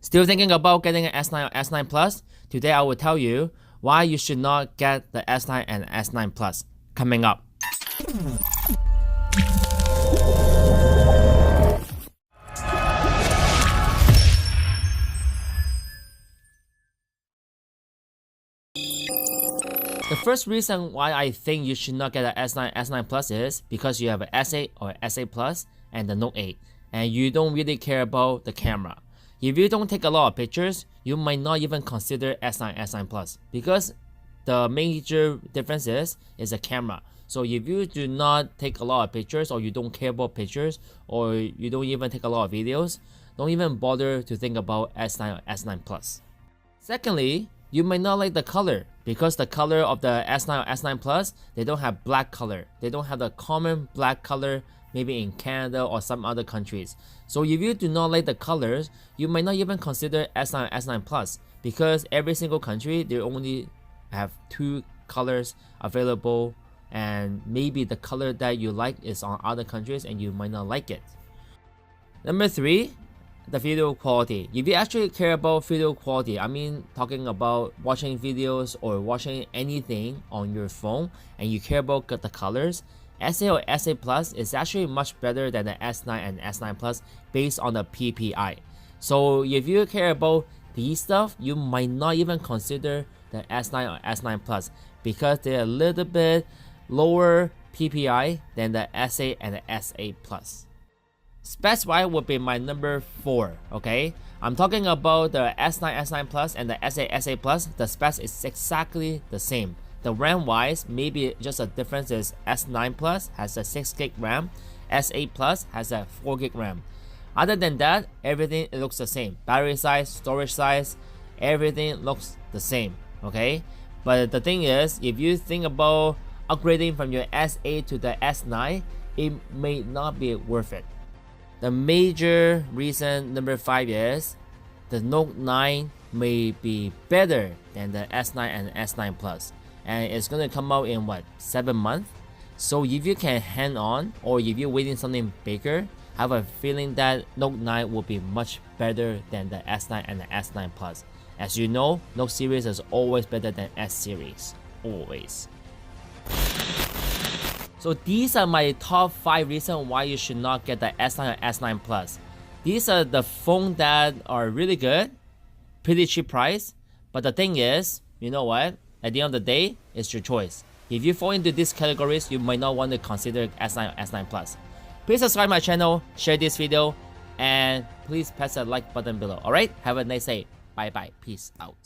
Still thinking about getting an S9 or S9 Plus? Today I will tell you why you should not get the S9 and S9 Plus. Coming up. The first reason why I think you should not get an S9, S9 Plus is because you have an S8 or S8 Plus and the Note 8 and you don't really care about the camera. If you don't take a lot of pictures, you might not even consider S9, S9 Plus because the major difference is the camera. So if you do not take a lot of pictures or you don't care about pictures or you don't even take a lot of videos, don't even bother to think about S9 or S9 Plus. Secondly, you might not like the color because the color of the S9 or S9 Plus, they don't have black color. They don't have the common black color maybe in Canada or some other countries. So if you do not like the colors, you might not even consider S9 or S9 Plus because every single country, they only have 2 colors available and maybe the color that you like is on other countries and you might not like it. Number 3, the video quality. If you actually care about video quality, I mean talking about watching videos or watching anything on your phone and you care about the colors, S8 or S8 Plus is actually much better than the S9 and S9 Plus based on the PPI. So if you care about these stuff, you might not even consider the S9 or S9 Plus because they're a little bit lower PPI than the S8 and the S8 Plus. Specs wise would be my number 4, okay? I'm talking about the S9, S9 Plus and the S8, S8 Plus. The specs is exactly the same. The RAM wise, maybe just a difference is S9 Plus has a 6GB RAM, S8 Plus has a 4GB RAM. Other than that, everything looks the same. Battery size, storage size, everything looks the same, okay? But the thing is, if you think about upgrading from your S8 to the S9, it may not be worth it. The major reason, number 5, is the Note 9 may be better than the S9 and S9 Plus. And it's going to come out in 7 months? So if you can hang on or if you're waiting something bigger, I have a feeling that Note 9 will be much better than the S9 and the S9 Plus. As you know, Note series is always better than S series. Always. So these are my top 5 reasons why you should not get the S9 or S9 Plus. These are the phones that are really good, pretty cheap price. But the thing is, you know what? At the end of the day, it's your choice. If you fall into these categories, you might not want to consider S9 or S9 Plus. Please subscribe my channel, share this video, and please press the like button below. Alright? Have a nice day. Bye bye. Peace out.